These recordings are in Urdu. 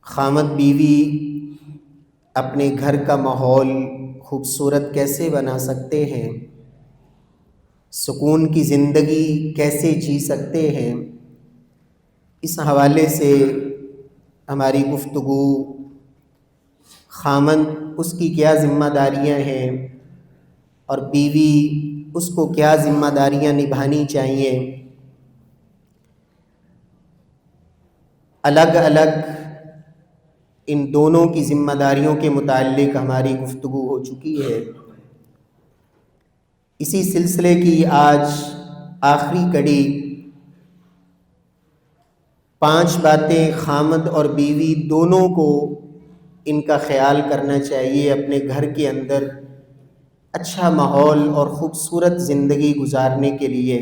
خامد بیوی اپنے گھر کا ماحول خوبصورت کیسے بنا سکتے ہیں، سکون کی زندگی کیسے جی سکتے ہیں، اس حوالے سے ہماری گفتگو خامند اس کی کیا ذمہ داریاں ہیں اور بیوی اس کو کیا ذمہ داریاں نبھانی چاہیے، الگ الگ ان دونوں کی ذمہ داریوں کے متعلق ہماری گفتگو ہو چکی ہے۔ اسی سلسلے کی آج آخری کڑی 5 باتیں خامد اور بیوی دونوں کو ان کا خیال کرنا چاہیے اپنے گھر کے اندر اچھا ماحول اور خوبصورت زندگی گزارنے کے لیے۔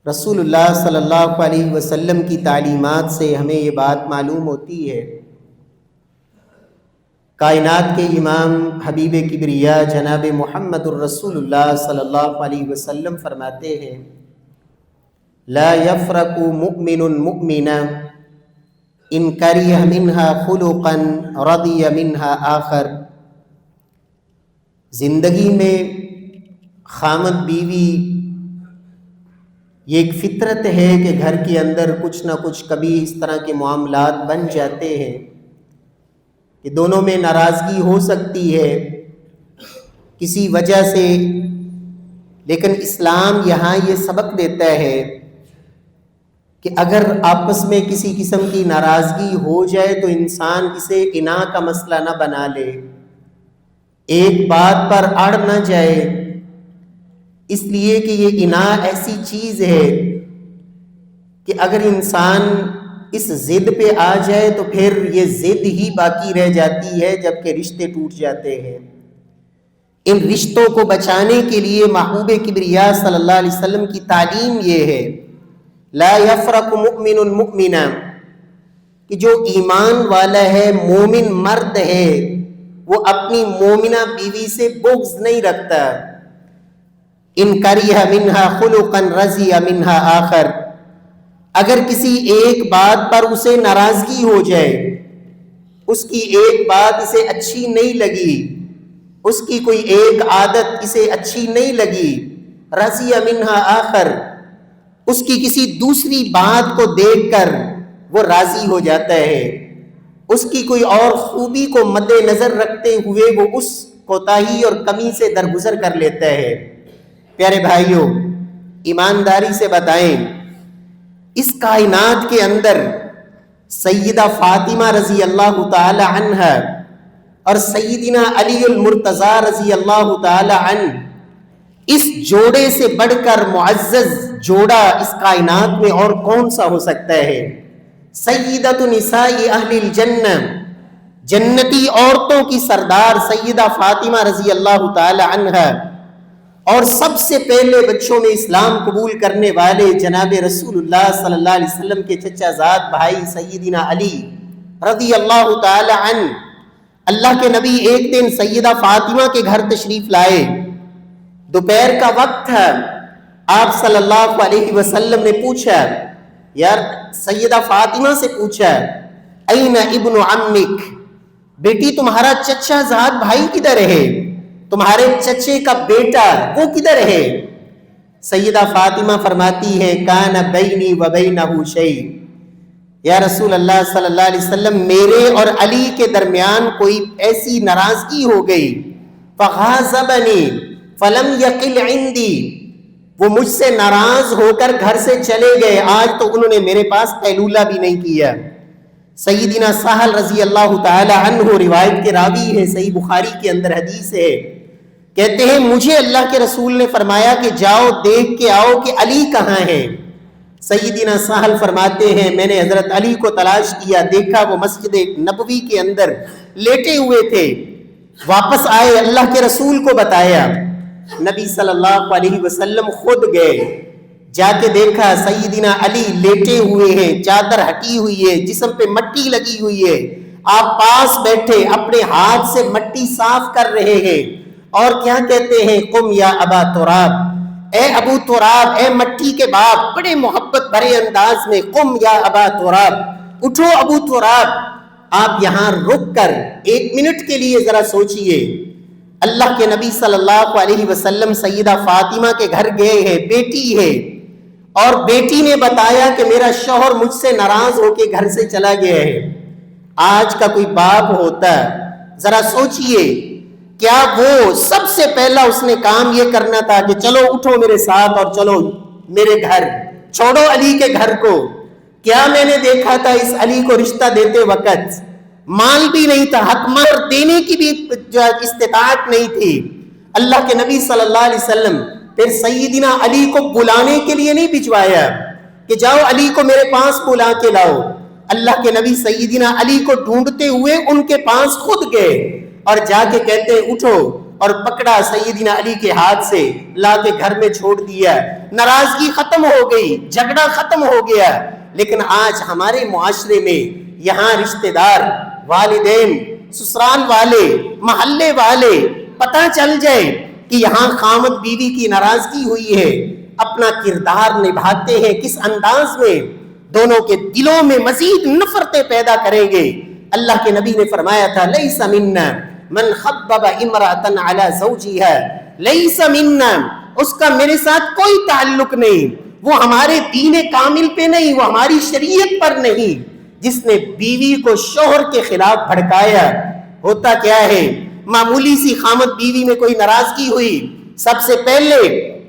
رسول اللہ صلی اللہ علیہ وسلم کی تعلیمات سے ہمیں یہ بات معلوم ہوتی ہے۔ کائنات کے امام حبیب کبریا جناب محمد الرسول اللہ صلی اللہ علیہ وسلم فرماتے ہیں، لا يفرق مؤمن مؤمنا ان کرہ منها خلقا رضی منها آخر۔ زندگی میں خامد بیوی یہ ایک فطرت ہے کہ گھر کے اندر کچھ نہ کچھ کبھی اس طرح کے معاملات بن جاتے ہیں کہ دونوں میں ناراضگی ہو سکتی ہے کسی وجہ سے، لیکن اسلام یہاں یہ سبق دیتا ہے کہ اگر آپس میں کسی قسم کی ناراضگی ہو جائے تو انسان اسے اناء کا مسئلہ نہ بنا لے، ایک بات پر اڑ نہ جائے، اس لیے کہ یہ اناء ایسی چیز ہے کہ اگر انسان اس ضد پہ آ جائے تو پھر یہ ضد ہی باقی رہ جاتی ہے، جبکہ رشتے ٹوٹ جاتے ہیں۔ ان رشتوں کو بچانے کے لیے محبوب کبریا صلی اللہ علیہ وسلم کی تعلیم یہ ہے، لا یفرق مؤمن مؤمنا، کہ جو ایمان والا ہے، مومن مرد ہے، وہ اپنی مومنہ بیوی سے بغض نہیں رکھتا۔ ان کرہ منہا خلقا رضی منہا آخر، اگر کسی ایک بات پر اسے ناراضگی ہو جائے، اس کی ایک بات اسے اچھی نہیں لگی، اس کی کوئی ایک عادت اسے اچھی نہیں لگی، رضی منہا آخر، اس کی کسی دوسری بات کو دیکھ کر وہ راضی ہو جاتا ہے، اس کی کوئی اور خوبی کو مد نظر رکھتے ہوئے وہ اس کوتاہی اور کمی سے درگزر کر لیتا ہے۔ پیارے بھائیوں، ایمانداری سے بتائیں، اس کائنات کے اندر سیدہ فاطمہ رضی اللہ تعالی عنہ اور سیدنا علی المرتضیٰ رضی اللہ تعالی عنہ، اس جوڑے سے بڑھ کر معزز جوڑا اس کائنات میں اور کون سا ہو سکتا ہے؟ سیدۃ نساء اہل الجنہ، جنتی عورتوں کی سردار سیدہ فاطمہ رضی اللہ تعالی عنہ، اور سب سے پہلے بچوں میں اسلام قبول کرنے والے جناب رسول اللہ صلی اللہ علیہ وسلم کے چچا زاد بھائی سیدنا علی رضی اللہ تعالی عنہ۔ اللہ کے نبی ایک دن سیدہ فاطمہ کے گھر تشریف لائے، دوپہر کا وقت تھا، آپ صلی اللہ علیہ وسلم نے پوچھا، یار سیدہ فاطمہ سے پوچھا، این ابن عمک، بیٹی تمہارا چچا زاد بھائی کدھر ہے؟ تمہارے چچے کا بیٹا وہ کدھر ہے؟ سیدہ فاطمہ فرماتی ہے، کان بینی و بینہ شیء، یا رسول اللہ صلی اللہ علیہ وسلم، میرے اور علی کے درمیان کوئی ایسی ناراضگی ہو گئی، فغاضبنی فلم یقل عندی، وہ مجھ سے ناراض ہو کر گھر سے چلے گئے، آج تو انہوں نے میرے پاس قیلولہ بھی نہیں کیا۔ سیدنا سہل رضی اللہ تعالی عنہ روایت کے راوی ہے، صحیح بخاری کے اندر حدیث ہے، کہتے ہیں مجھے اللہ کے رسول نے فرمایا کہ جاؤ دیکھ کے آؤ کہ علی کہاں ہے۔ سیدنا سہل فرماتے ہیں میں نے حضرت علی کو تلاش کیا، دیکھا وہ مسجد نبوی کے اندر لیٹے ہوئے تھے، واپس آئے، اللہ کے رسول کو بتایا، نبی صلی اللہ علیہ وسلم خود گئے، جا کے دیکھا سیدنا علی لیٹے ہوئے ہیں، چادر ہٹی ہوئی ہے، جسم پہ مٹی لگی ہوئی ہے، آپ پاس بیٹھے اپنے ہاتھ سے مٹی صاف کر رہے ہیں، اور کیا کہتے ہیں، قم یا ابا تراب، اے ابو تراب، اے مٹی کے باپ، بڑے محبت بھرے انداز میں، قم یا ابا تراب، اٹھو ابو تراب، آپ یہاں رک کر 1 منٹ کے لیے ذرا سوچئے، اللہ کے نبی صلی اللہ علیہ وسلم سیدہ فاطمہ کے گھر گئے ہیں، بیٹی ہے، اور بیٹی نے بتایا کہ میرا شوہر مجھ سے ناراض ہو کے گھر سے چلا گیا ہے۔ آج کا کوئی باپ ہوتا، ذرا سوچئے، کیا وہ سب سے پہلا اس نے کام یہ کرنا تھا کہ چلو اٹھو میرے ساتھ اور چلو میرے گھر، چھوڑو علی کے گھر کو؟ کیا میں نے دیکھا تھا اس علی کو رشتہ دیتے وقت مال بھی نہیں تھا، حق مہر دینے کی بھی استطاعت نہیں تھی۔ اللہ کے نبی صلی اللہ علیہ وسلم پھر سیدنا علی کو بلانے کے لیے نہیں بھجوایا کہ جاؤ علی کو میرے پاس بلا کے لاؤ، اللہ کے نبی سیدنا علی کو ڈھونڈتے ہوئے ان کے پاس خود گئے اور جا کے کہتے اٹھو، اور پکڑا سیدنا علی کے ہاتھ سے، لا کے گھر میں چھوڑ دیا، ناراضگی ختم ہو گئی، جھگڑا ختم ہو گیا۔ لیکن آج ہمارے معاشرے میں یہاں رشتہ دار، والدین، سسرال والے، محلے والے، پتہ چل جائے کہ یہاں خامد بیوی کی ناراضگی ہوئی ہے، اپنا کردار نبھاتے ہیں کس انداز میں، دونوں کے دلوں میں مزید نفرتیں پیدا کریں گے۔ اللہ کے نبی نے فرمایا تھا لیس منا من خبب امرأة علی زوجها، لیس منا، اس کا میرے ساتھ کوئی تعلق نہیں، وہ ہمارے دین کامل پہ نہیں، وہ ہماری شریعت پر نہیں۔ جس نے بیوی کو شوہر کے خلاف بھڑکایا، ہوتا کیا ہے، معمولی سی خامد بیوی میں کوئی ناراضگی ہوئی، سب سے پہلے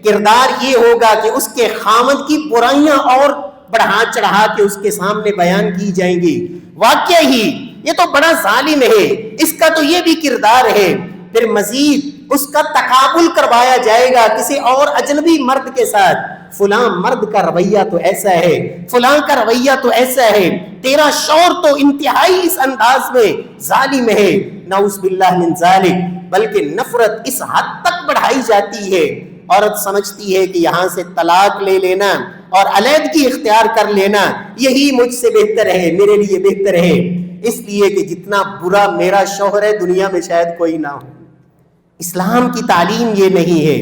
کردار یہ ہوگا کہ اس کے خامد کی برائیاں اور بڑھا چڑھا کے اس کے سامنے بیان کی جائیں گی، واقعہ ہی یہ تو بڑا ظالم ہے، اس کا تو یہ بھی کردار ہے۔ پھر مزید اس کا تقابل کروایا جائے گا کسی اور اجنبی مرد کے ساتھ، فلاں مرد کا رویہ تو ایسا ہے، فلاں کا رویہ تو ایسا ہے، تیرا شوہر تو انتہائی اس انداز میں ظالم ہے، نعوذ باللہ من ذالک۔ بلکہ نفرت اس حد تک بڑھائی جاتی ہے، عورت سمجھتی ہے کہ یہاں سے طلاق لے لینا اور علیحدگی اختیار کر لینا یہی مجھ سے بہتر ہے، میرے لیے بہتر ہے، اس لیے کہ جتنا برا میرا شوہر ہے دنیا میں شاید کوئی نہ ہو۔ اسلام کی تعلیم یہ نہیں ہے۔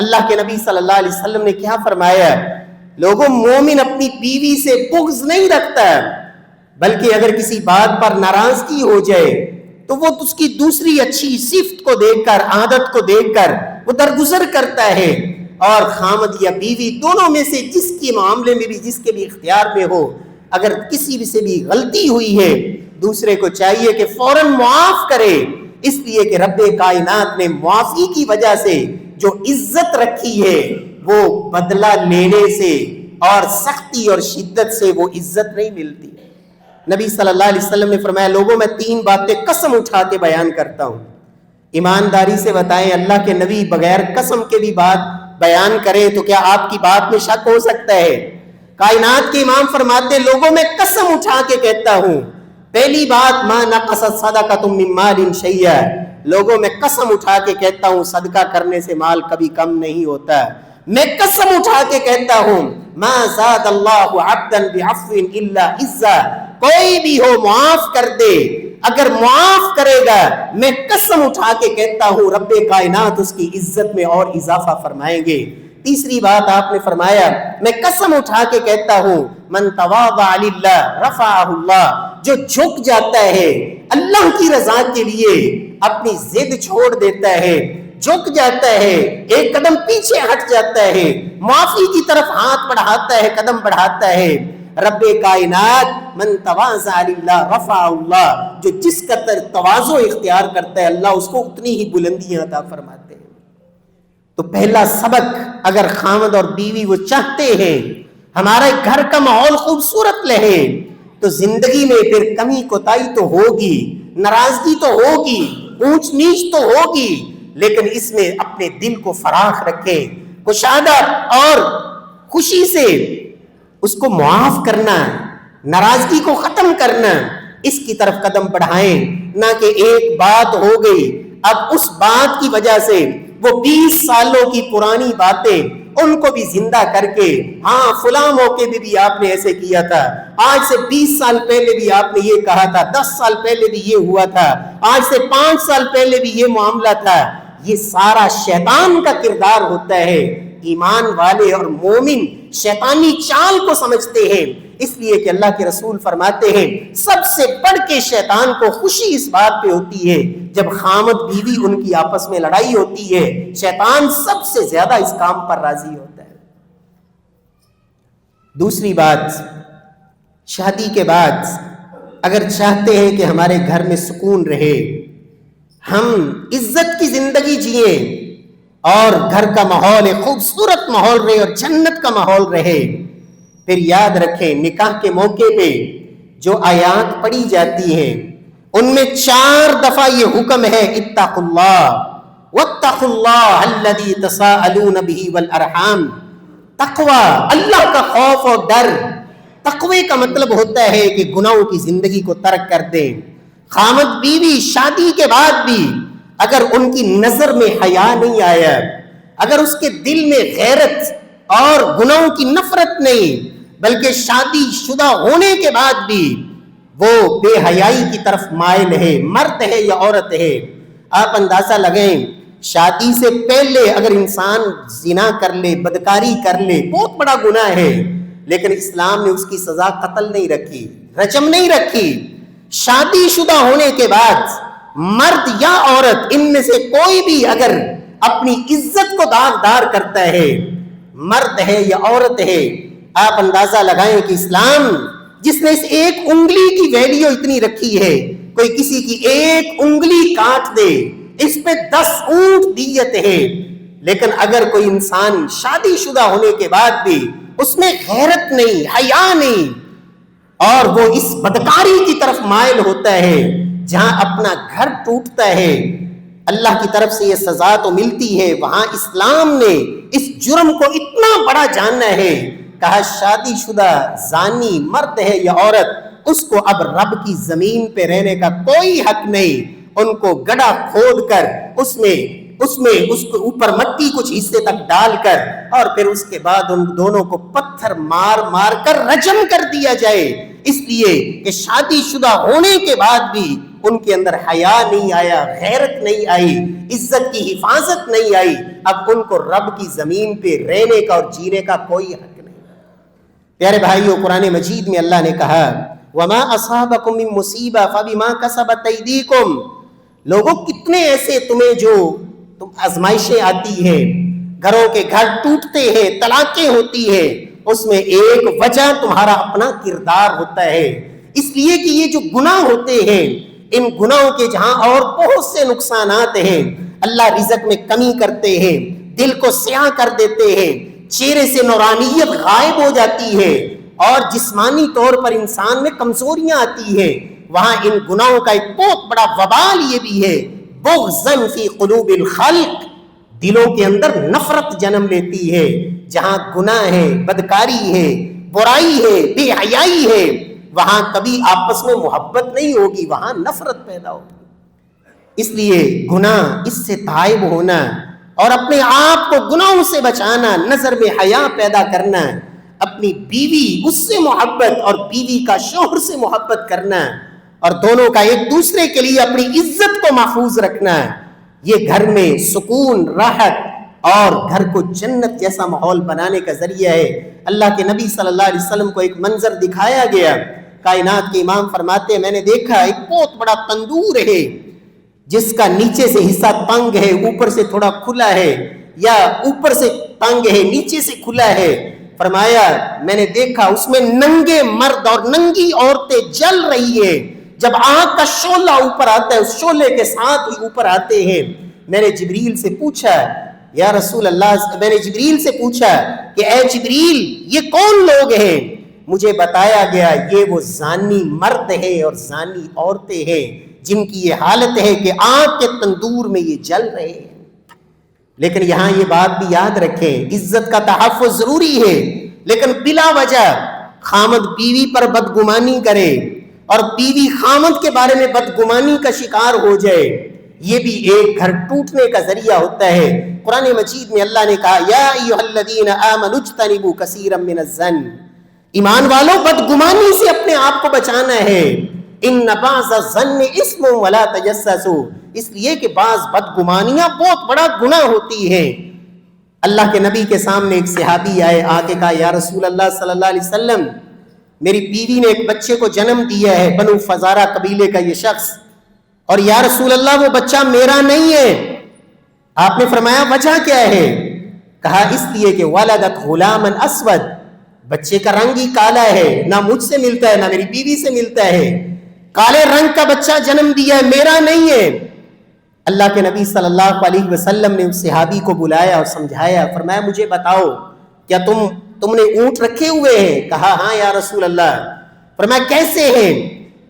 اللہ کے نبی صلی اللہ علیہ وسلم نے کیا فرمایا؟ لوگوں، مومن اپنی بیوی سے بغض نہیں رکھتا، بلکہ اگر کسی بات پر ناراضگی ہو جائے تو وہ اس کی دوسری اچھی صفت کو دیکھ کر، عادت کو دیکھ کر وہ درگزر کرتا ہے، اور خامد یا بیوی دونوں میں سے جس کے معاملے میں بھی، جس کے بھی اختیار میں ہو، اگر کسی سے بھی غلطی ہوئی ہے دوسرے کو چاہیے کہ فوراً معاف کرے، اس لیے کہ رب کائنات نے معافی کی وجہ سے جو عزت رکھی ہے وہ بدلہ لینے سے اور سختی اور شدت سے وہ عزت نہیں ملتی۔ نبی صلی اللہ علیہ وسلم نے فرمایا لوگوں میں 3 باتیں قسم اٹھا کے بیان کرتا ہوں، ایمانداری سے بتائیں اللہ کے نبی بغیر قسم کے بھی بات بیان کریں تو کیا آپ کی بات میں شک ہو سکتا ہے؟ کائنات کے امام فرماتے لوگوں میں قسم اٹھا کے کہتا ہوں، پہلی بات ما نقصت صدقۃ من مال شیئا، لوگوں میں قسم اٹھا کے کہتا ہوں صدقہ کرنے سے مال کبھی کم نہیں ہوتا۔ میں قسم اٹھا کے کہتا ہوں ما زاد اللہ عبدا بعفو الا عزا، کوئی بھی ہو معاف کر دے، اگر معاف کرے گا میں قسم اٹھا کے کہتا ہوں رب کائنات اس کی عزت میں اور اضافہ فرمائیں گے۔ تیسری بات آپ نے فرمایا میں قسم اٹھا کے کہتا ہوں من تواضع للہ رفعہ اللہ، جو جھک جاتا ہے اللہ کی رضا کے لیے، اپنی ضد چھوڑ دیتا ہے، جھک جاتا ہے، ایک قدم پیچھے ہٹ جاتا ہے، معافی کی طرف ہاتھ بڑھاتا ہے، قدم بڑھاتا ہے، رب کائنات من تواضع للہ رفعہ اللہ، جو جس قدر تواضع اختیار کرتا ہے اللہ اس کو اتنی ہی بلندیاں عطا فرماتے ہیں۔ تو پہلا سبق، اگر خامد اور بیوی وہ چاہتے ہیں ہمارے گھر کا ماحول خوبصورت رہے تو زندگی میں پھر کمی کوتاہی تو ہوگی، ناراضگی تو ہوگی، اونچ نیچ تو ہوگی، لیکن اس میں اپنے دل کو فراخ رکھیں، کشادہ اور خوشی سے اس کو معاف کرنا، ناراضگی کو ختم کرنا، اس کی طرف قدم بڑھائیں، نہ کہ ایک بات ہو گئی اب اس بات کی وجہ سے وہ 20 سالوں کی پرانی باتیں ان کو بھی زندہ کر کے، ہاں فلاں موقع میں بھی آپ نے ایسے کیا تھا، آج سے 20 سال پہلے بھی آپ نے یہ کہا تھا، 10 سال پہلے بھی یہ ہوا تھا، آج سے 5 سال پہلے بھی یہ معاملہ تھا، یہ سارا شیطان کا کردار ہوتا ہے۔ ایمان والے اور مومن شیطانی چال کو سمجھتے ہیں، اس لیے کہ اللہ کے رسول فرماتے ہیں سب سے بڑھ کے شیطان کو خوشی اس بات پہ ہوتی ہے جب خامد بیوی ان کی آپس میں لڑائی ہوتی ہے، شیطان سب سے زیادہ اس کام پر راضی ہوتا ہے۔ دوسری بات، شادی کے بعد اگر چاہتے ہیں کہ ہمارے گھر میں سکون رہے، ہم عزت کی زندگی جئیں اور گھر کا ماحول ایک خوبصورت ماحول رہے اور جنت کا ماحول رہے، پھر یاد رکھیں نکاح کے موقع پہ جو آیات پڑھی جاتی ہیں ان میں 4 دفعہ یہ حکم ہے اتقوا اللہ واتقوا اللہ الذی تساءلون بہ والارحام، تقوی، اللہ کا خوف اور ڈر۔ تقوی کا مطلب ہوتا ہے کہ گناہوں کی زندگی کو ترک کر دیں۔ خامد بیوی شادی کے بعد بھی اگر ان کی نظر میں حیا نہیں آیا، اگر اس کے دل میں غیرت اور گناہوں کی نفرت نہیں، بلکہ شادی شدہ ہونے کے بعد بھی وہ بے حیائی کی طرف مائل ہے، مرد ہے یا عورت ہے، آپ اندازہ لگائیں شادی سے پہلے اگر انسان زنا کر لے، بدکاری کر لے، بہت بڑا گناہ ہے، لیکن اسلام نے اس کی سزا قتل نہیں رکھی، رجم نہیں رکھی۔ شادی شدہ ہونے کے بعد مرد یا عورت ان میں سے کوئی بھی اگر اپنی عزت کو داغدار کرتا ہے، مرد ہے یا عورت ہے، آپ اندازہ لگائیں کہ اسلام جس نے اس ایک انگلی کی ویلیو اتنی رکھی ہے، کوئی کسی کی ایک انگلی کاٹ دے اس پہ 10 اونٹ دیت ہے، لیکن اگر کوئی انسان شادی شدہ ہونے کے بعد بھی اس میں غیرت نہیں، حیا نہیں، اور وہ اس بدکاری کی طرف مائل ہوتا ہے جہاں اپنا گھر ٹوٹتا ہے، اللہ کی طرف سے یہ سزا تو ملتی ہے، وہاں اسلام نے اس جرم کو اتنا بڑا جانا ہے، کہا شادی شدہ زانی مرد ہے یا عورت، اس کو اب رب کی زمین پہ رہنے کا کوئی حق نہیں، ان کو گڑھا کھود کر اس میں اس کو اوپر مٹی کچھ حصے تک ڈال کر اور پھر اس کے بعد ان دونوں کو پتھر مار مار کر رجم کر دیا جائے، اس لیے کہ شادی شدہ ہونے کے بعد بھی ان کے اندر حیا نہیں آیا، غیرت نہیں آئی، عزت کی حفاظت نہیں آئی، اب ان کو رب کی زمین پہ رہنے کا اور جینے کا کوئی حق نہیں۔ پیارے بھائیو، قرآن مجید میں اللہ نے کہا وَمَا أَصَابَكُم مِّن مُّصِيبَةٍ فَبِمَا كَسَبَتْ أَيْدِيكُمْ، لوگوں کتنے ایسے تمہیں جو آزمائشیں آتی ہیں، گھروں کے گھر ٹوٹتے ہیں، طلاقیں ہوتی ہیں، اس میں ایک وجہ تمہارا اپنا کردار ہوتا ہے، اس لیے کہ یہ جو گناہ ہوتے ہیں ان گناہوں کے جہاں اور بہت سے نقصانات ہیں، اللہ رزق میں کمی کرتے ہیں، دل کو سیاہ کر دیتے ہیں، چہرے سے نورانیت غائب ہو جاتی ہے اور جسمانی طور پر انسان میں کمزوریاں آتی ہیں، وہاں ان گناہوں کا ایک بہت بڑا وبال یہ بھی ہے بغضاً فی قلوب الخلق، دلوں کے اندر نفرت جنم لیتی ہے، جہاں گناہ ہے، بدکاری ہے، برائی ہے، بے حیائی ہے، وہاں کبھی آپس میں محبت نہیں ہوگی، وہاں نفرت پیدا ہوگی۔ اس لیے گناہ، اس سے تائب ہونا اور اپنے آپ کو گناہوں سے بچانا، نظر میں حیا پیدا کرنا، اپنی بیوی اس سے محبت اور بیوی کا شوہر سے محبت کرنا اور دونوں کا ایک دوسرے کے لیے اپنی عزت کو محفوظ رکھنا، یہ گھر میں سکون، راحت اور گھر کو جنت جیسا ماحول بنانے کا ذریعہ ہے۔ اللہ کے نبی صلی اللہ علیہ وسلم کو ایک منظر دکھایا گیا، کائنات کے امام فرماتے ہیں میں نے دیکھا ایک بہت بڑا تندور ہے جس کا نیچے سے حصہ تنگ ہے، اوپر سے تھوڑا کھلا ہے، یا اوپر سے تنگ ہے نیچے سے کھلا ہے، فرمایا میں نے دیکھا اس میں ننگے مرد اور ننگی عورتیں جل رہی ہیں، جب آگ کا شعلہ اوپر آتا ہے اس شعلے کے ساتھ ہی اوپر آتے ہیں۔ میں نے جبریل سے پوچھا یا رسول اللہ، میں نے جبریل سے پوچھا کہ اے جبریل یہ کون لوگ ہیں؟ مجھے بتایا گیا یہ وہ زانی مرد ہے اور زانی عورتیں ہیں جن کی یہ حالت ہے کہ آگ کے تندور میں یہ جل رہے ہیں۔ لیکن یہاں یہ بات بھی یاد رکھیں، عزت کا تحفظ ضروری ہے، لیکن بلا وجہ خامد بیوی پر بدگمانی کرے اور بیوی خامد کے بارے میں بدگمانی کا شکار ہو جائے، یہ بھی ایک گھر ٹوٹنے کا ذریعہ ہوتا ہے۔ قرآن مجید میں اللہ نے کہا یا ایھا الذین آمنوا اجتنبوا کثیرا من الظن، ایمان والوں بدگمانی سے اپنے آپ کو بچانا ہے، ان بعض الظن اسم ولا تجسسوا، اس لیے کہ بعض بدگمانیاں بہت بڑا گناہ ہوتی ہیں۔ اللہ کے نبی کے سامنے ایک صحابی آئے، آ کے کہا یا رسول اللہ صلی اللہ علیہ وسلم، میری بیوی نے ایک بچے کو جنم دیا ہے، بنو فزارہ قبیلے کا یہ شخص، اور یا رسول اللہ وہ بچہ میرا نہیں ہے۔ آپ نے فرمایا وجہ کیا ہے؟ کہا اس لیے کہ ولدت غلاما اسود، بچے کا رنگ ہی کالا ہے، نہ مجھ سے ملتا ہے نہ میری بیوی سے ملتا ہے، کالے رنگ کا بچہ جنم دیا ہے، میرا نہیں ہے۔ اللہ کے نبی صلی اللہ علیہ وسلم نے اس صحابی کو بلایا اور سمجھایا، فرمایا مجھے بتاؤ کیا تم نے اونٹ رکھے ہوئے ہیں؟ کہا ہاں یا رسول اللہ۔ فرمایا کیسے ہیں؟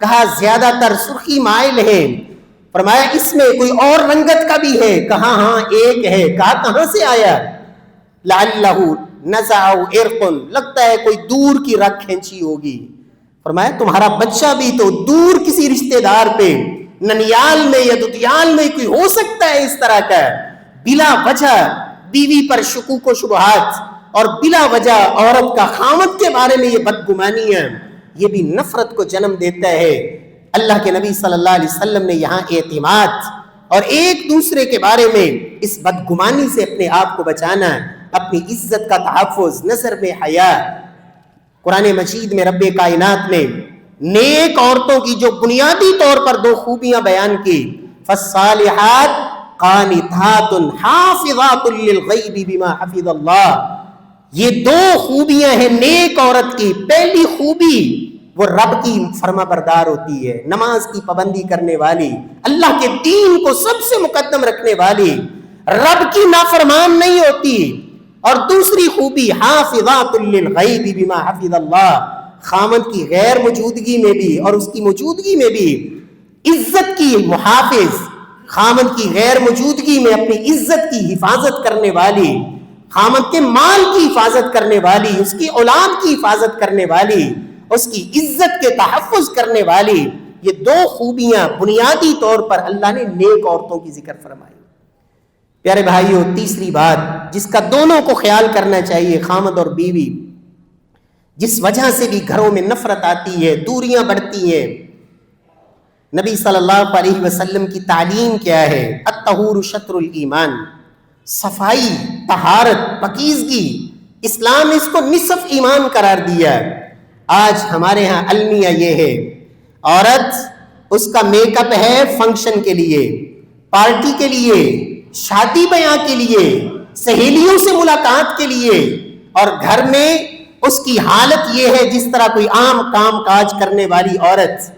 کہا زیادہ تر سرخی مائل ہیں۔ فرمایا اس میں کوئی اور رنگت کا بھی ہے؟ کہا ہاں ایک ہے۔ کہا کہاں سے آیا؟ لعلہ نزعہ عرق، لگتا ہے کوئی دور کی رگ کھینچی ہوگی۔ فرمایا تمہارا بچہ بھی تو دور کسی رشتہ دار پہ ننیال میں یا ددیال میں کوئی ہو سکتا ہے اس طرح کا؟ بلا وجہ بیوی پر شکوک و شبہات اور بلا وجہ عورت کا خامد کے بارے میں یہ بدگمانی ہے، یہ بھی نفرت کو جنم دیتا ہے۔ اللہ کے نبی صلی اللہ علیہ وسلم نے یہاں اعتماد اور ایک دوسرے کے بارے میں اس بدگمانی سے اپنے آپ کو بچانا، اپنی عزت کا تحفظ، نظر میں حیا۔ قرآن مجید میں رب کائنات نے نیک عورتوں کی جو بنیادی طور پر دو خوبیاں بیان کی، فالصالحات قانتات حافظات للغیب بما حفظ اللہ، یہ دو خوبیاں ہیں نیک عورت کی۔ پہلی خوبی وہ رب کی فرما بردار ہوتی ہے، نماز کی پابندی کرنے والی، اللہ کے دین کو سب سے مقدم رکھنے والی، رب کی نافرمان نہیں ہوتی۔ اور دوسری خوبی حافظات للغیب بما حفظ اللہ، خامد کی غیر موجودگی میں بھی اور اس کی موجودگی میں بھی عزت کی محافظ، خامد کی غیر موجودگی میں اپنی عزت کی حفاظت کرنے والی، خامد کے مال کی حفاظت کرنے والی، اس کی اولاد کی حفاظت کرنے والی، اس کی عزت کے تحفظ کرنے والی، یہ دو خوبیاں بنیادی طور پر اللہ نے نیک عورتوں کی ذکر فرمائی۔ پیارے بھائیو، تیسری بات جس کا دونوں کو خیال کرنا چاہیے، خامد اور بیوی، جس وجہ سے بھی گھروں میں نفرت آتی ہے، دوریاں بڑھتی ہیں، نبی صلی اللہ علیہ وسلم کی تعلیم کیا ہے؟ الطہور شطر الایمان، صفائی، طہارت، پاکیزگی، اسلام نے اس کو نصف ایمان قرار دیا۔ آج ہمارے ہاں المیہ یہ ہے، عورت اس کا میک اپ ہے فنکشن کے لیے، پارٹی کے لیے، شادی بیاہ کے لیے، سہیلیوں سے ملاقات کے لیے، اور گھر میں اس کی حالت یہ ہے جس طرح کوئی عام کام کاج کرنے والی عورت،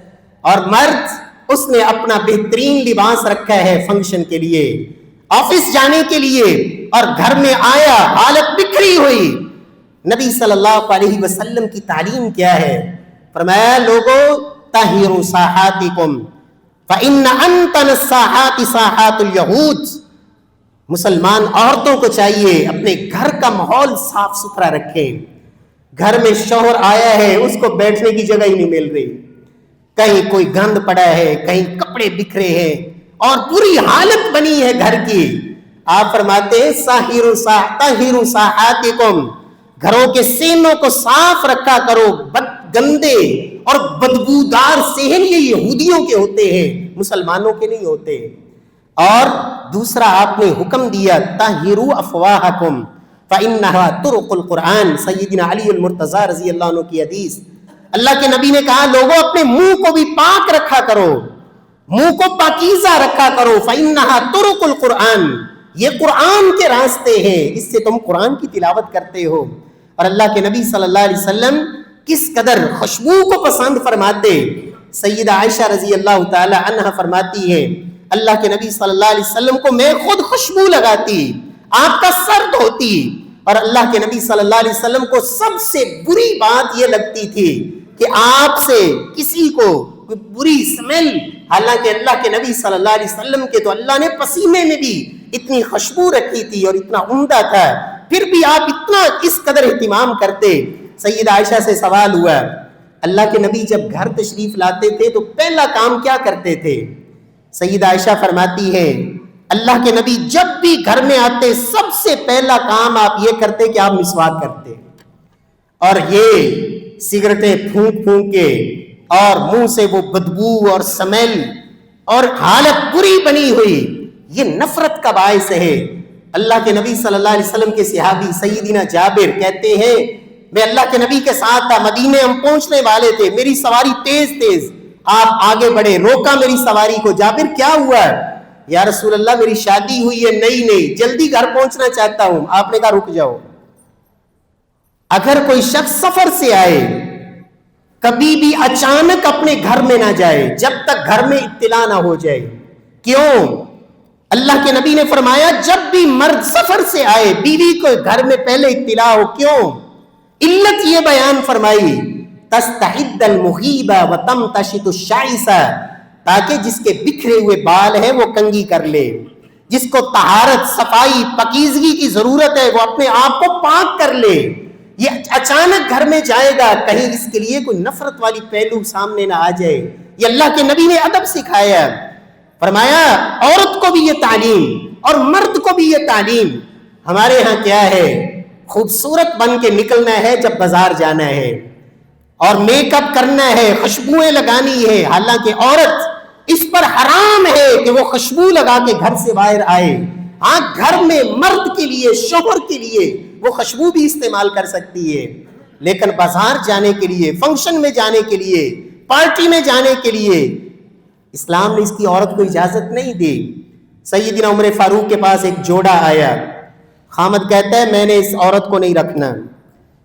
اور مرد اس نے اپنا بہترین لباس رکھا ہے فنکشن کے لیے، آفس جانے کے لیے، اور گھر میں آیا حالت بکھری ہوئی۔ نبی صلی اللہ علیہ وسلم کی تعلیم کیا ہے؟ فرمایا لوگو طہروا ساحاتکم فإن أنتن الساحات ساحات اليہود، مسلمان عورتوں کو چاہیے اپنے گھر کا ماحول صاف ستھرا رکھیں۔ گھر میں شوہر آیا ہے، اس کو بیٹھنے کی جگہ ہی نہیں مل رہی، کہیں کوئی گند پڑا ہے، کہیں کپڑے بکھرے ہیں اور بری حالت بنی ہے گھر کی۔ آپ فرماتے ہیں طہروا ساحاتکم، گھروں کے سینوں کو صاف رکھا کرو، گندے اور بدبودار صحن یہ یہودیوں کے ہوتے ہیں، مسلمانوں کے نہیں ہوتے۔ اور دوسرا آپ نے حکم دیا طہروا افواہکم فإنها طرق القرآن، سیدنا علی المرتضی رضی اللہ عنہ کی حدیث۔ اللہ کے نبی نے کہا لوگوں اپنے منہ کو بھی پاک رکھا کرو، منہ کو پاکیزہ رکھا کرو، فإنها طرق القرآن، یہ قرآن کے راستے ہیں، اس سے تم قرآن کی تلاوت کرتے ہو۔ اور اللہ کے نبی صلی اللہ علیہ وسلم کس قدر خوشبو کو پسند فرماتے، سیدہ عائشہ رضی اللہ تعالی عنہ فرماتی ہے اللہ کے نبی صلی اللہ علیہ وسلم کو میں خود خوشبو لگاتی، آپ کا سر دھوتی، اور اللہ کے نبی صلی اللہ علیہ وسلم کو سب سے بری بات یہ لگتی تھی کہ آپ سے کسی کو کوئی بری سمیل، حالانکہ اللہ کے نبی صلی اللہ علیہ وسلم کے تو اللہ نے پسینے میں بھی اتنی خوشبو رکھی تھی اور اتنا عمدہ تھا، پھر بھی آپ اتنا اس قدر اہتمام کرتے۔ سیدہ عائشہ سے سوال ہوا اللہ کے نبی جب گھر تشریف لاتے تھے تو پہلا کام کیا کرتے تھے؟ سیدہ عائشہ فرماتی ہے اللہ کے نبی جب بھی گھر میں آتے سب سے پہلا کام آپ یہ کرتے کہ آپ مسواک کرتے، اور یہ سگریٹیں پھونک پھونک کے اور منہ سے وہ بدبو اور سمیل اور حالت بری بنی ہوئی، یہ نفرت کا باعث ہے۔ اللہ کے نبی صلی اللہ علیہ وسلم کے صحابی سیدنا جابر کہتے ہیں میں اللہ کے نبی کے ساتھ تھا، مدینے ہم پہنچنے والے تھے، میری سواری تیز، آپ آگے بڑھے، روکا میری سواری کو، جابر کیا ہوا ہے؟ یا رسول اللہ میری شادی ہوئی ہے، نہیں جلدی گھر پہنچنا چاہتا ہوں۔ آپ نے کہا رک جاؤ، اگر کوئی شخص سفر سے آئے کبھی بھی اچانک اپنے گھر میں نہ جائے جب تک گھر میں اطلاع نہ ہو جائے۔ کیوں؟ اللہ کے نبی نے فرمایا جب بھی مرد سفر سے آئے بیوی کو گھر میں پہلے اطلاع ہو۔ کیوں؟ علت یہ بیان فرمائی تستحد المغیب وتمتشط الشائس، تاکہ جس کے بکھرے ہوئے بال ہیں وہ کنگھی کر لے، جس کو طہارت، صفائی، پاکیزگی کی ضرورت ہے وہ اپنے آپ کو پاک کر لے۔ یہ اچانک گھر میں جائے گا، کہیں اس کے لیے کوئی نفرت والی پہلو سامنے نہ آ جائے۔ یہ اللہ کے نبی نے ادب سکھایا، فرمایا عورت کو بھی یہ تعلیم اور مرد کو بھی یہ تعلیم۔ ہمارے ہاں کیا ہے، خوبصورت بن کے نکلنا ہے جب بازار جانا ہے اور میک اپ کرنا ہے، خوشبوئیں لگانی ہے، حالانکہ عورت اس پر حرام ہے کہ وہ خوشبو لگا کے گھر سے باہر آئے۔ ہاں گھر میں مرد کے لیے، شوہر کے لیے وہ خوشبو بھی استعمال کر سکتی ہے، لیکن بازار جانے کے لیے، فنکشن میں جانے کے لیے، پارٹی میں جانے کے لیے اسلام نے اس کی عورت کو اجازت نہیں دی۔ سیدنا عمر فاروق کے پاس ایک جوڑا آیا، خامد کہتا ہے میں نے اس عورت کو نہیں رکھنا،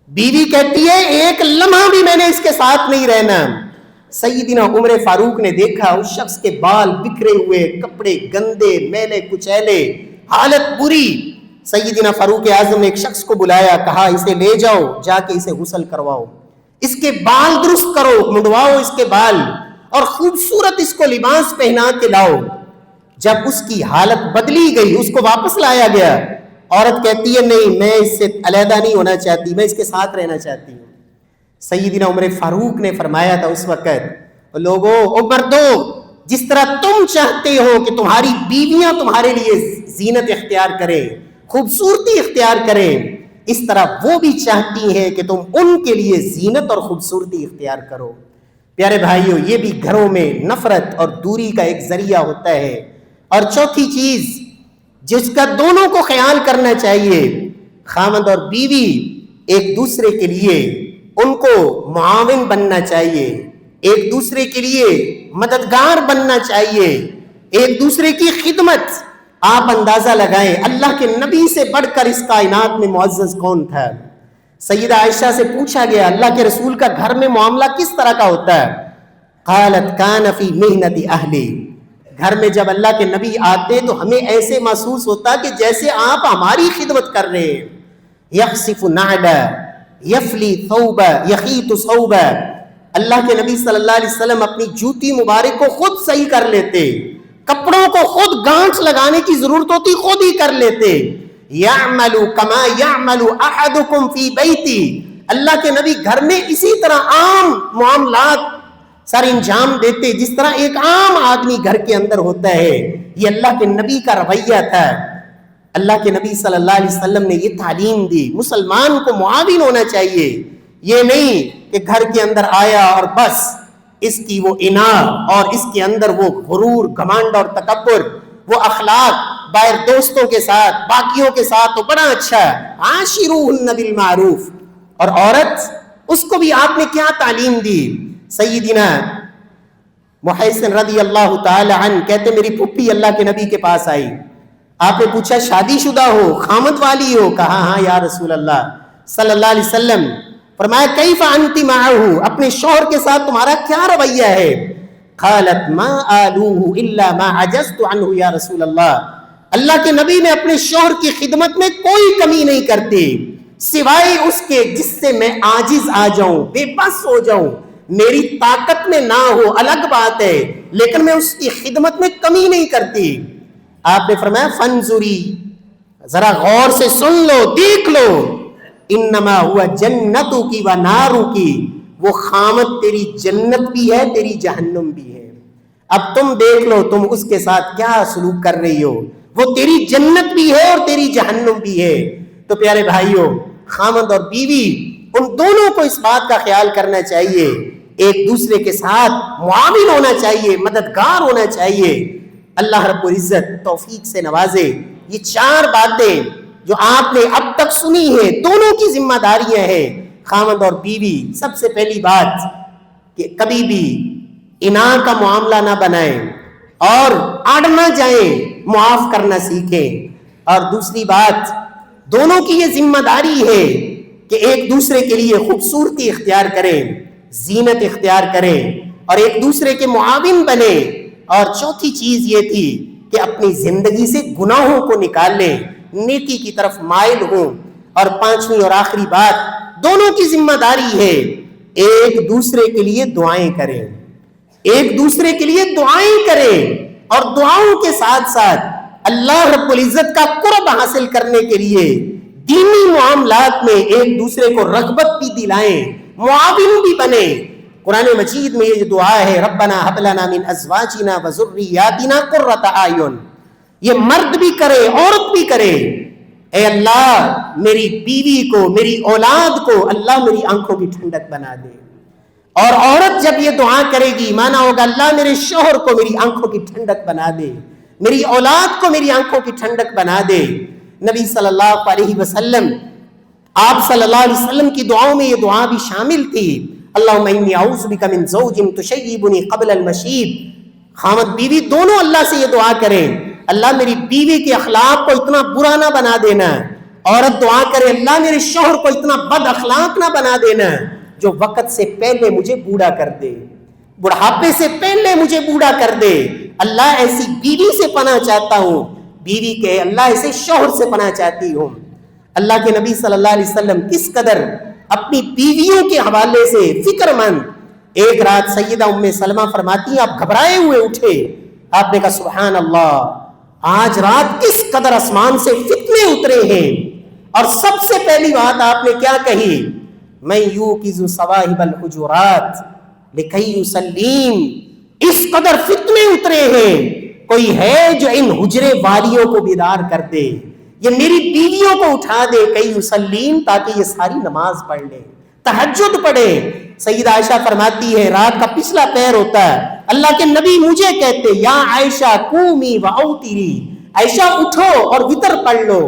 بیوی کہتی ہے ایک لمحہ بھی میں نے اس کے ساتھ نہیں رہنا۔ سیدنا عمر فاروق نے دیکھا اس شخص کے بال بکھرے ہوئے، کپڑے گندے، میلے کچیلے، حالت بری۔ سیدنا فاروق اعظم نے ایک شخص کو بلایا، کہا اسے لے جاؤ، جا کے اسے غسل کرواؤ، اس کے بال درست کرو، منڈواؤ اس کے بال اور خوبصورت اس کو لباس پہنا کے لاؤ۔ جب اس کی حالت بدلی گئی، اس کو واپس لایا گیا، عورت کہتی ہے نہیں میں اس سے علیحدہ نہیں ہونا چاہتی، میں اس کے ساتھ رہنا چاہتی ہوں۔ سیدنا عمر فاروق نے فرمایا تھا اس وقت لوگوں، او مردو، جس طرح تم چاہتے ہو کہ تمہاری بیویاں تمہارے لیے زینت اختیار کریں، خوبصورتی اختیار کریں، اس طرح وہ بھی چاہتی ہیں کہ تم ان کے لیے زینت اور خوبصورتی اختیار کرو۔ پیارے بھائیو، یہ بھی گھروں میں نفرت اور دوری کا ایک ذریعہ ہوتا ہے۔ اور چوتھی چیز جس کا دونوں کو خیال کرنا چاہیے، خاوند اور بیوی ایک دوسرے کے لیے ان کو معاون بننا چاہیے، ایک دوسرے کے لیے مددگار بننا چاہیے، ایک دوسرے کی خدمت۔ آپ اندازہ لگائیں اللہ کے نبی سے بڑھ کر اس کائنات میں معزز کون تھا؟ سیدہ عائشہ سے پوچھا گیا اللہ کے رسول کا گھر میں معاملہ کس طرح کا ہوتا ہے؟ قالت کان فی محنت اہلی، گھر میں جب اللہ کے نبی آتے تو ہمیں ایسے محسوس ہوتا کہ جیسے آپ ہماری خدمت کر رہے ہیں۔ یخصف نعلا یفلی ثوبا یخیط ثوبا، اللہ کے نبی صلی اللہ علیہ وسلم اپنی جوتی مبارک کو خود صحیح کر لیتے، کپڑوں کو خود گانٹھ لگانے کی ضرورت ہوتی خود ہی کر لیتے۔ یعمل کما یعمل احدکم فی بیتی، اللہ کے نبی گھر میں اسی طرح عام معاملات سر انجام دیتے جس طرح ایک عام آدمی گھر کے اندر ہوتا ہے۔ یہ اللہ کے نبی کا رویہ تھا۔ اللہ کے نبی صلی اللہ علیہ وسلم نے یہ تعلیم دی، مسلمان کو معاون ہونا چاہیے۔ یہ نہیں کہ گھر کے اندر آیا اور بس اس کی وہ اناع اور اس کے اندر وہ غرور، گھمنڈ اور تکبر، وہ اخلاق باہر دوستوں کے ساتھ، باقیوں کے ساتھ تو بڑا اچھا ہے، عاشروہن بالمعروف۔ اور عورت، اس کو بھی آپ نے کیا تعلیم دی؟ سیدنا محسن رضی اللہ تعالی عنہ کہتے میری پھپھی اللہ کے نبی کے پاس آئی، آپ نے پوچھا شادی شدہ ہو، خامد والی ہو؟ کہا ہاں یا رسول اللہ صلی اللہ علیہ وسلم۔ فرمایا کیف انت معه، اپنے شوہر کے ساتھ تمہارا کیا رویہ ہے؟ قالت ما آلوه الا ما عجزت عنه یا رسول اللہ، اللہ کے نبی میں اپنے شوہر کی خدمت میں کوئی کمی نہیں کرتی سوائے اس کے جس سے میں عاجز آ جاؤں، بے بس ہو جاؤں، میری طاقت میں نہ ہو الگ بات ہے، لیکن میں اس کی خدمت میں کمی نہیں کرتی۔ آپ نے فرمایا فانظری، ذرا غور سے سن لو، دیکھ لو، انما ہوا جنتو کی و نارو کی، وہ خامد تیری جنت بھی ہے تیری جہنم بھی ہے۔ اب تم دیکھ لو تم اس کے ساتھ کیا سلوک کر رہی ہو، وہ تیری جنت بھی ہے اور تیری جہنم بھی ہے۔ تو پیارے بھائیوں، خامد اور بیوی ان دونوں کو اس بات کا خیال کرنا چاہیے، ایک دوسرے کے ساتھ معاون ہونا چاہیے، مددگار ہونا چاہیے۔ اللہ رب العزت توفیق سے نوازے۔ یہ 4 باتیں جو آپ نے اب تک سنی ہیں دونوں کی ذمہ داریاں ہیں خاوند اور بیوی. سب سے پہلی بات کہ کبھی بھی اناء کا معاملہ نہ بنائیں اور اڑ نہ جائیں, معاف کرنا سیکھیں. اور دوسری بات, دونوں کی یہ ذمہ داری ہے کہ ایک دوسرے کے لیے خوبصورتی اختیار کریں, زینت اختیار کریں اور ایک دوسرے کے معاون بنیں. اور چوتھی چیز یہ تھی کہ اپنی زندگی سے گناہوں کو نکال لیں, نیکی کی طرف مائل ہوں. اور 5ویں اور آخری بات, دونوں کی ذمہ داری ہے ایک دوسرے کے لیے دعائیں کریں, ایک دوسرے کے لیے دعائیں کریں. اور دعاؤں کے ساتھ ساتھ اللہ رب العزت کا قرب حاصل کرنے کے لیے دینی معاملات میں ایک دوسرے کو رغبت بھی دلائیں, معاون بھی بنیں. قرآن مجید میں یہ دعا ہے, ربنا ہب لنا من ازواجنا وذریاتنا قرۃ اعین. یہ مرد بھی کرے, عورت بھی کرے. اے اللہ میری بیوی کو, میری اولاد کو اللہ میری آنکھوں کی ٹھنڈک بنا دے. اور عورت جب یہ دعا کرے گی مانا ہوگا اللہ میرے شوہر کو میری آنکھوں کی ٹھنڈک بنا دے, میری اولاد کو میری آنکھوں کی ٹھنڈک بنا دے. نبی صلی اللہ علیہ وسلم, آپ صلی اللہ علیہ وسلم کی دعاؤں میں یہ دعا بھی شامل تھی, اللہم انی اعوذ بک من زوج تشیبنی قبل المشیب. خاوند بیوی دونوں اللہ سے یہ دعا کریں, اللہ میری بیوی کے اخلاق کو اتنا برا نہ بنا دینا. عورت دعا کرے, اللہ میرے شوہر کو اتنا بد اخلاق نہ بنا دینا جو وقت سے پہلے مجھے بوڑھا کر دے, بڑھاپے سے پہلے مجھے بوڑھا کر دے. اللہ ایسی بیوی سے پناہ چاہتا ہوں, بیوی کے اللہ ایسے شوہر سے پناہ چاہتی ہوں. اللہ کے نبی صلی اللہ علیہ وسلم کس قدر اپنی بیویوں کے حوالے سے فکر مند. ایک رات سیدہ ام سلمہ فرماتی ہیں آپ گھبرائے ہوئے اٹھے, آپ نے کہا سبحان اللہ, آج رات کس قدر آسمان سے فتنے اترے ہیں. اور سب سے پہلی بات آپ نے کیا کہی, میں یوقظ صواحب الحجرات لکی یسلیم. اس قدر فتنے اترے ہیں, کوئی ہے جو ان حجرے والیوں کو بیدار کر دے, یہ میری بیویوں کو اٹھا دے, کئی یسلیم تاکہ یہ ساری نماز پڑھ لیں, تہجد پڑھے. سیدہ عائشہ فرماتی ہے رات کا پچھلا پہر ہوتا ہے, اللہ کے نبی مجھے کہتے یا عائشہ قومی واوتری, عائشہ اٹھو اور وتر پڑھ لو.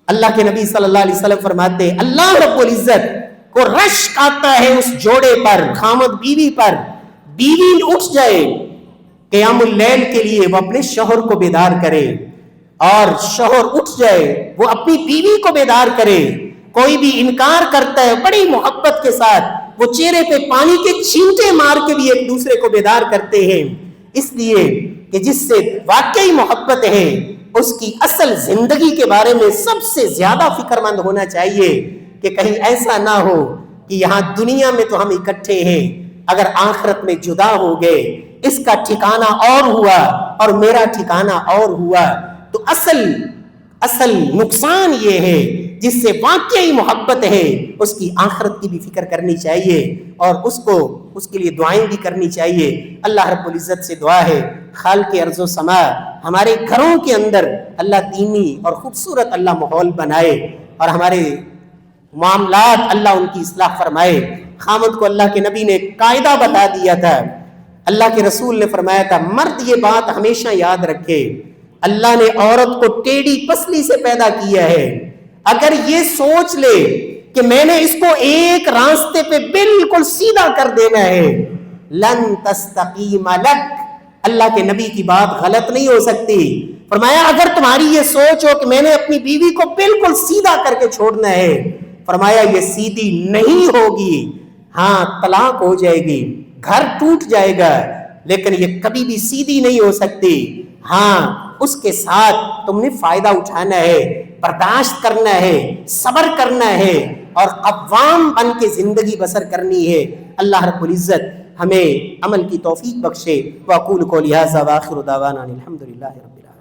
اللہ کے نبی صلی اللہ علیہ وسلم فرماتے اللہ رب العزت کو رشک آتا ہے اس جوڑے پر, خامد بیوی پر. بیوی اٹھ جائے قیام اللیل کے لیے, وہ اپنے شوہر کو بیدار کرے, اور شوہر اٹھ جائے وہ اپنی بیوی کو بیدار کرے. کوئی بھی انکار کرتا ہے بڑی محبت کے ساتھ وہ چہرے پہ پانی کے چھینٹے مار کے بھی ایک دوسرے کو بیدار کرتے ہیں, اس لیے کہ جس سے واقعی محبت ہے اس کی اصل زندگی کے بارے میں سب سے زیادہ فکر مند ہونا چاہیے کہ کہیں ایسا نہ ہو کہ یہاں دنیا میں تو ہم اکٹھے ہیں, اگر آخرت میں جدا ہو گئے, اس کا ٹھکانہ اور ہوا اور میرا ٹھکانہ اور ہوا, تو اصل نقصان یہ ہے جس سے واقعی محبت ہے اس کی آخرت کی بھی فکر کرنی چاہیے اور اس کے لیے دعائیں بھی کرنی چاہیے. اللہ رب العزت سے دعا ہے خالق ارض و سما ہمارے گھروں کے اندر اللہ دینی اور خوبصورت اللہ ماحول بنائے, اور ہمارے معاملات اللہ ان کی اصلاح فرمائے. خامد کو اللہ کے نبی نے قاعدہ بتا دیا تھا, اللہ کے رسول نے فرمایا تھا مرد یہ بات ہمیشہ یاد رکھے, اللہ نے عورت کو ٹیڑھی پسلی سے پیدا کیا ہے, اگر یہ سوچ لے کہ میں نے اس کو ایک راستے پہ بالکل سیدھا کر دینا ہے, لن تستقیم لک, اللہ کے نبی کی بات غلط نہیں ہو سکتی. فرمایا اگر تمہاری یہ سوچ ہو کہ میں نے اپنی بیوی کو بالکل سیدھا کر کے چھوڑنا ہے, فرمایا یہ سیدھی نہیں ہوگی, ہاں طلاق ہو جائے گی, گھر ٹوٹ جائے گا, لیکن یہ کبھی بھی سیدھی نہیں ہو سکتی. ہاں اس کے ساتھ تم نے فائدہ اٹھانا ہے, برداشت کرنا ہے, صبر کرنا ہے اور قوام بن کے زندگی بسر کرنی ہے. اللہ رب العزت ہمیں عمل کی توفیق بخشے. واقول قولی ھذا واخر دعوانا الحمدللہ رب